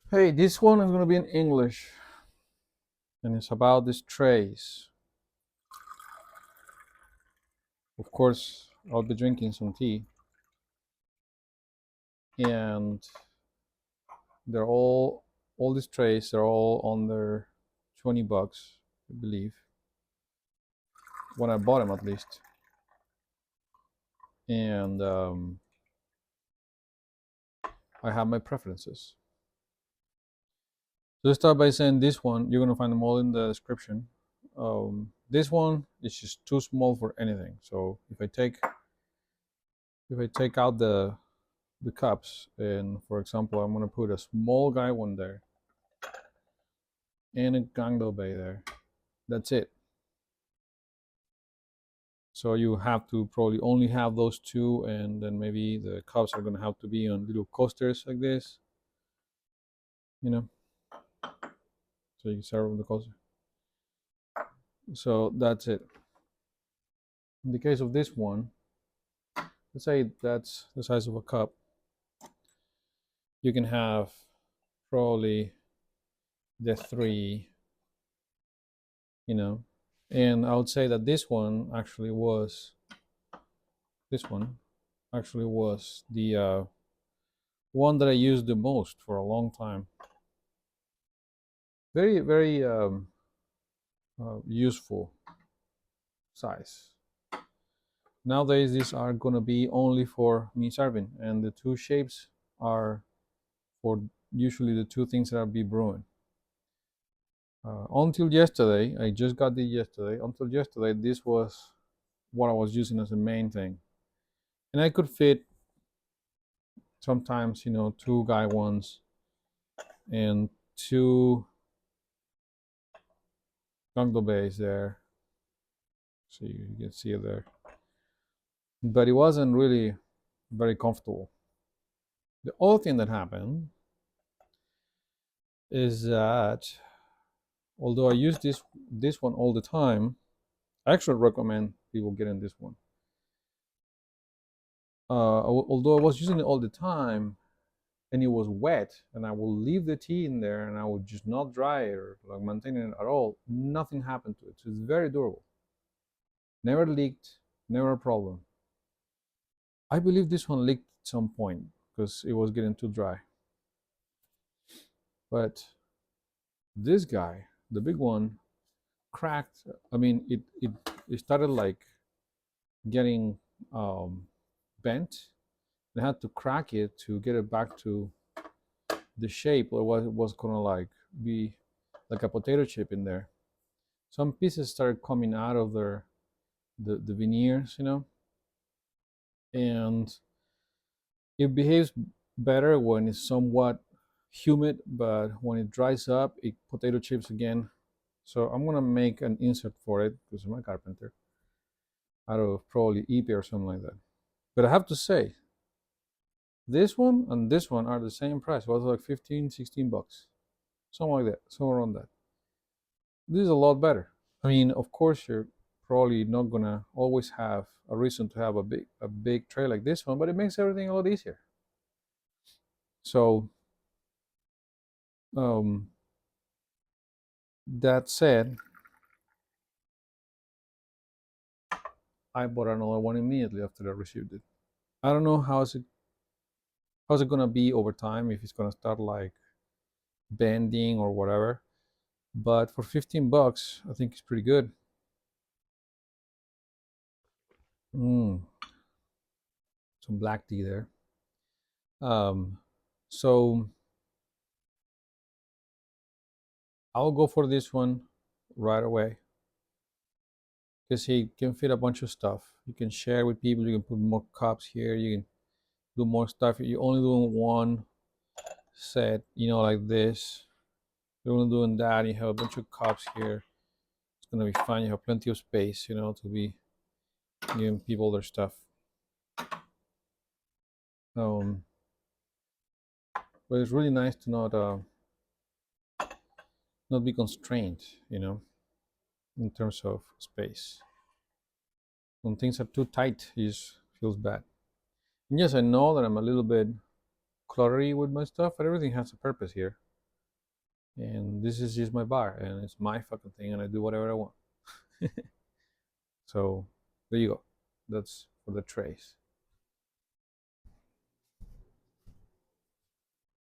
Hey, this one is going to be in English, and it's about these trays. Of course, I'll be drinking some tea, and they're all these trays. They're all under $20, I believe, when I bought them at least. And I have my preferences. So let's start by saying this one. You're gonna find them all in the description. This one is just too small for anything. So if I take out the cups, and for example I'm gonna put a small guy one there and a Gong Bay there, that's it. So you have to probably only have those two, and then maybe the cups are gonna have to be on little coasters like this, you know, so you can serve with the coaster. So that's it. In the case of this one, let's say that's the size of a cup, you can have probably the three, you know, and I would say that this one actually was the one that I used the most for a long time. Very, very useful size. Nowadays, these are gonna be only for me serving, and the two shapes are for usually the two things that I'll be brewing. Until yesterday, I just got this yesterday. Until yesterday, this was what I was using as the main thing, and I could fit sometimes, two guy ones and two Gongdo bays there, so you can see it there. But it wasn't really very comfortable. The other thing that happened is that although I use this one all the time, I actually recommend people getting this one. Although I was using it all the time and it was wet, and I will leave the tea in there and I would just not dry it or like maintain it at all, nothing happened to it. So it's very durable. Never leaked, never a problem. I believe this one leaked at some point because it was getting too dry. But this guy, the big one, cracked. I mean, it started like getting bent. I had to crack it to get it back to the shape, or what it was gonna like be like a potato chip in there. Some pieces started coming out of the veneers, and it behaves better when it's somewhat humid, but when it dries up, it potato chips again. So I'm gonna make an insert for it because I'm a carpenter, out of probably eBay or something like that. But I have to say, this one and this one are the same price. It was like 15, $16, something like that, somewhere around that. This is a lot better. I mean, of course, you're probably not gonna always have a reason to have a big tray like this one, but it makes everything a lot easier. So, um, that said, I bought another one immediately after I received it. I don't know how's it gonna be over time, if it's gonna start like bending or whatever. But for $15, I think it's pretty good. Mm, some black tea there. Um, so I'll go for this one right away because he can fit a bunch of stuff. You can share with people. You can put more cups here. You can do more stuff. You're only doing one set, like this. You're only doing that. You have a bunch of cups here. It's gonna be fine. You have plenty of space, to be giving people their stuff. Um, but it's really nice to not be constrained, in terms of space. When things are too tight, it just feels bad. And yes, I know that I'm a little bit cluttery with my stuff, but everything has a purpose here. and this is just my bar, and it's my fucking thing, and I do whatever I want. So there you go. That's for the trays.